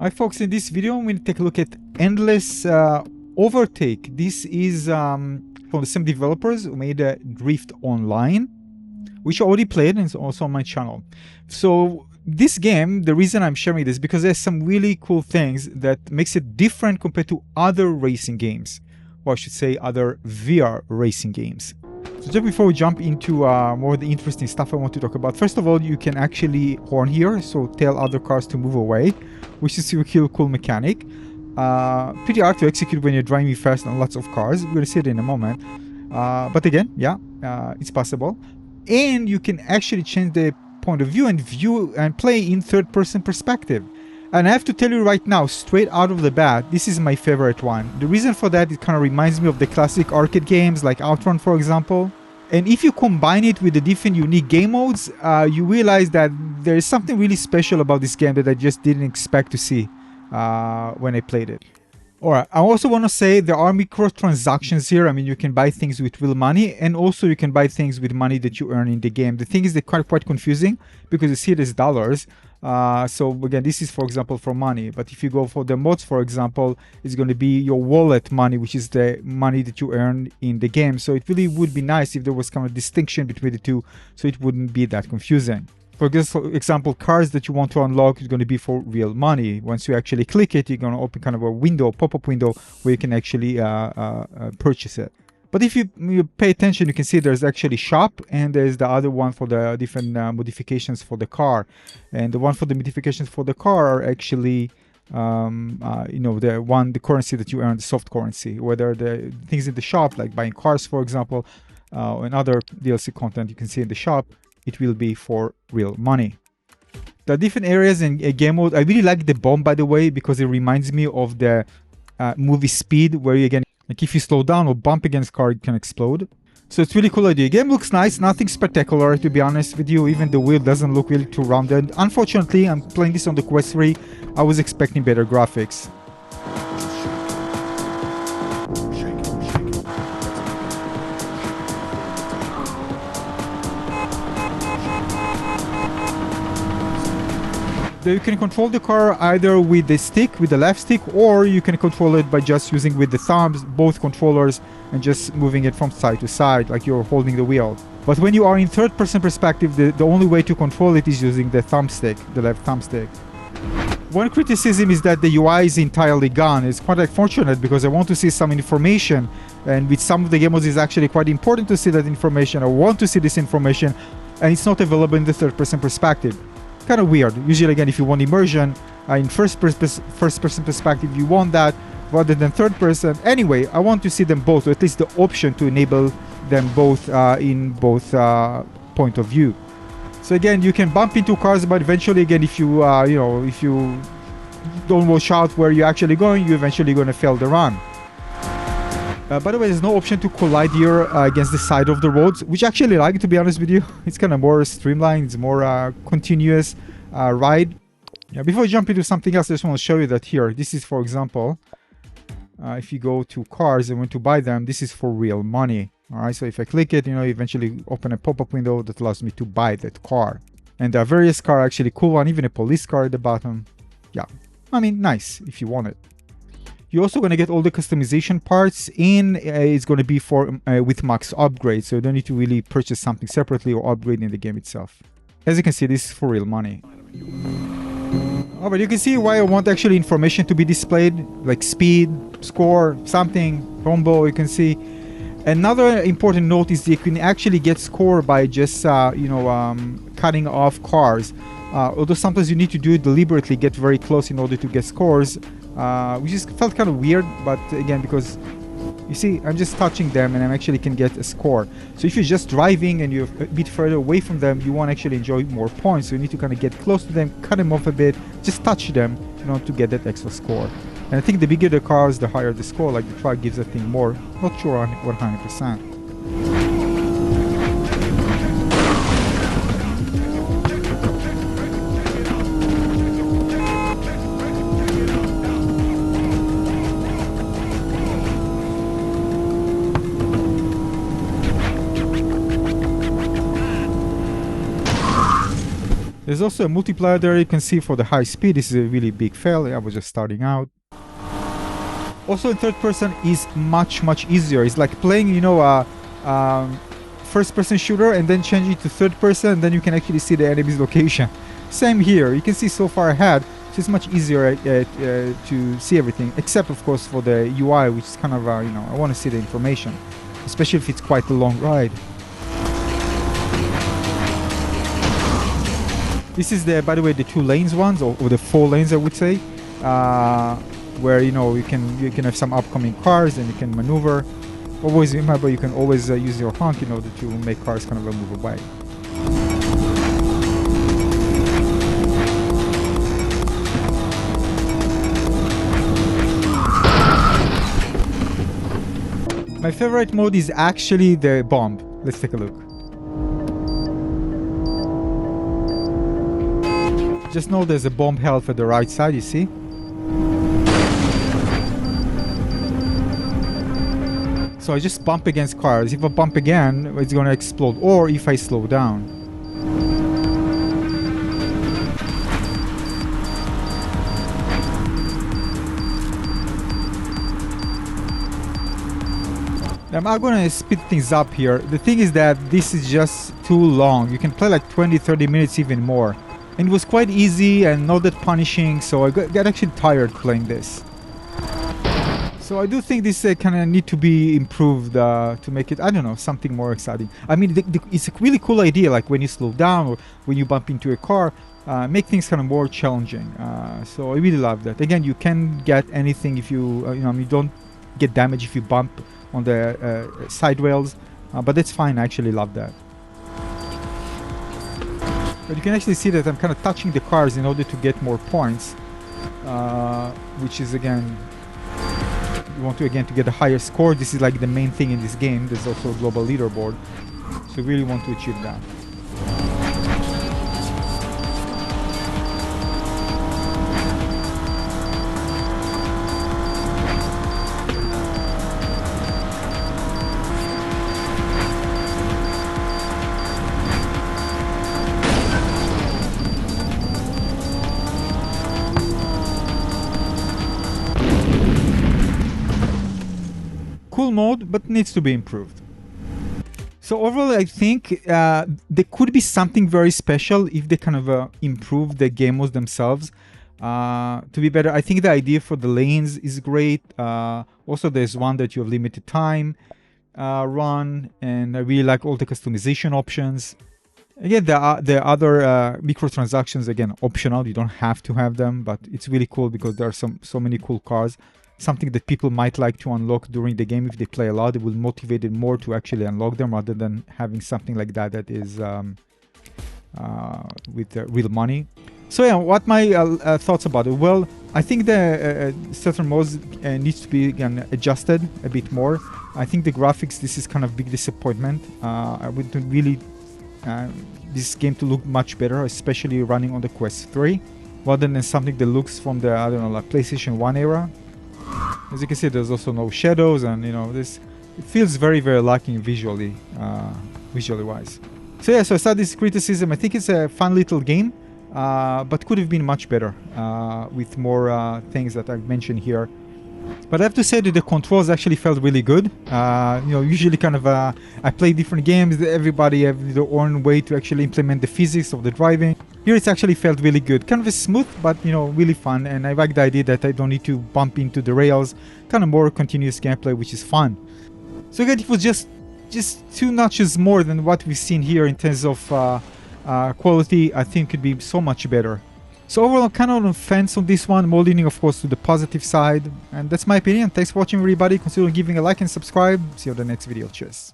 Hi folks, in this video I'm going to take a look at Endless Overtake. This is from the same developers who made Drift Online, which I already played and it's also on my channel. So this game, the reason I'm sharing this, because there's some really cool things that makes it different compared to other racing games, or I should say other VR racing games. So just before we jump into more of the interesting stuff I want to talk about, first of all, you can actually horn here, so tell other cars to move away, which is a really cool mechanic. Pretty hard to execute when you're driving fast on lots of cars. We're gonna see it in a moment. But again, yeah, it's possible. And you can actually change the point of view and play in third-person perspective. And I have to tell you right now, straight out of the bat, this is my favorite one. The reason for that, it kind of reminds me of the classic arcade games like Outrun, for example. And if you combine it with the different unique game modes, you realize that there is something really special about this game that I just didn't expect to see when I played it. Alright, I also want to say there are microtransactions here. I mean, you can buy things with real money, and also you can buy things with money that you earn in the game. The thing is, they're quite confusing because you see it as dollars. So again, this is, for example, for money. But if you go for the mods, for example, it's going to be your wallet money, which is the money that you earn in the game. So it really would be nice if there was kind of a distinction between the two, so it wouldn't be that confusing. For example, cars that you want to unlock is going to be for real money. Once you actually click it, you're going to open kind of a window, pop-up window, where you can actually purchase it. But if you pay attention, you can see there's actually shop, and there's the other one for the different modifications for the car. And the one for the modifications for the car are actually, the currency that you earn, the soft currency. Whether the things in the shop, like buying cars, for example, and other DLC content you can see in the shop, it will be for real money. There are different areas in game mode. I really like the bomb, by the way, because it reminds me of the movie Speed, where you, again, like if you slow down or bump against a car, it can explode. So it's really cool idea. Game looks nice, nothing spectacular, to be honest with you. Even the wheel doesn't look really too rounded. Unfortunately, I'm playing this on the Quest 3. I was expecting better graphics. You can control the car either with the stick, with the left stick, or you can control it by just using with the thumbs, both controllers, and just moving it from side to side like you're holding the wheel. But when you are in third-person perspective, the only way to control it is using the thumbstick, the left thumbstick. One criticism is that the UI is entirely gone. It's quite unfortunate because I want to see some information, and with some of the game modes it's actually quite important to see that information. I want to see this information, and it's not available in the third-person perspective. Kind of weird. Usually, again, if you want immersion in first-person perspective, you want that rather than third-person. Anyway, I want to see them both, or at least the option to enable them both in both point of view. So again, you can bump into cars, but eventually, again, if you if you don't watch out where you're actually going, you're eventually going to fail the run. By the way, there's no option to collide here against the side of the roads, which I actually like, to be honest with you. It's kind of more streamlined, it's more continuous ride. Yeah, before I jump into something else, I just want to show you that here, this is, for example, if you go to cars and want to buy them, this is for real money. Alright, so if I click it, eventually open a pop-up window that allows me to buy that car. And there are various cars, actually cool one, even a police car at the bottom. Yeah, I mean, nice if you want it. You're also going to get all the customization parts, and it's going to be for with max upgrade, so you don't need to really purchase something separately or upgrade in the game itself. As you can see, this is for real money. Oh, but you can see why I want actually information to be displayed, like speed, score, something, combo, you can see. Another important note is that you can actually get score by just, cutting off cars. Although sometimes you need to do it deliberately, get very close in order to get scores. Which just felt kind of weird, but again, because you see, I'm just touching them and I actually can get a score. So if you're just driving and you're a bit further away from them, you won't actually enjoy more points. So you need to kind of get close to them, cut them off a bit, just touch them in order to get that extra score. And I think the bigger the cars, the higher the score, like the truck gives that thing more. Not sure on 100%. There's also a multiplier there you can see for the high speed. This is a really big fail. I was just starting out. Also in third person is much easier. It's like playing, you know, a first person shooter and then change it to third person, and then you can actually see the enemy's location. Same here. You can see so far ahead. So it's much easier to see everything, except of course for the UI, which is kind of, you know, I want to see the information, especially if it's quite a long ride. This is the, by the way, the 2 lanes ones, or the 4 lanes I would say, where, you know, you can have some upcoming cars and you can maneuver. Always remember, you can always use your honk in order to make cars kind of move away. My favorite mode is actually the bomb. Let's take a look. Just know there's a bomb health at the right side, you see? So I just bump against cars. If I bump again, it's gonna explode. Or if I slow down. I'm gonna speed things up here. The thing is that this is just too long. You can play like 20-30 minutes even more. And it was quite easy and not that punishing, so I got actually tired playing this. So I do think this kind of need to be improved to make it, I don't know, something more exciting. I mean, it's a really cool idea, like when you slow down or when you bump into a car, make things kind of more challenging. So I really love that. Again, you can get anything if you, you know, you don't get damage if you bump on the side rails, but that's fine. I actually love that. But you can actually see that I'm kind of touching the cars in order to get more points, which is again, you want to get a higher score. This is like the main thing in this game. There's also a global leaderboard, so you really want to achieve that. Cool mode, but needs to be improved. So overall, I think there could be something very special if they kind of improve the game modes themselves to be better. I think the idea for the lanes is great. Also, there's one that you have limited time run, and I really like all the customization options. Again, the other microtransactions, again, optional. You don't have to have them, but it's really cool because there are so many cool cars. Something that people might like to unlock during the game. If they play a lot, it will motivate them more to actually unlock them rather than having something like that that is with real money. So yeah, what my thoughts about it? Well, I think the certain modes needs to be again adjusted a bit more. I think the graphics, this is kind of big disappointment. I would really this game to look much better, especially running on the Quest 3, rather than something that looks from the, I don't know, like PlayStation 1 era. As you can see, there's also no shadows, and you know, this it feels very lacking visually wise. So yeah, so I saw this criticism. I think it's a fun little game, but could have been much better with more things that I've mentioned here. But I have to say that the controls actually felt really good. You know, usually kind of I play different games. Everybody have their own way to actually implement the physics of the driving. Here it's actually felt really good. Kind of smooth, but you know, really fun. And I like the idea that I don't need to bump into the rails. Kind of more continuous gameplay, which is fun. So again, it was just 2 notches more than what we've seen here in terms of quality. I think could be so much better. So overall, I'm kind of on the fence on this one, more leaning of course to the positive side. And that's my opinion. Thanks for watching everybody. Consider giving a like and subscribe. See you on the next video. Cheers.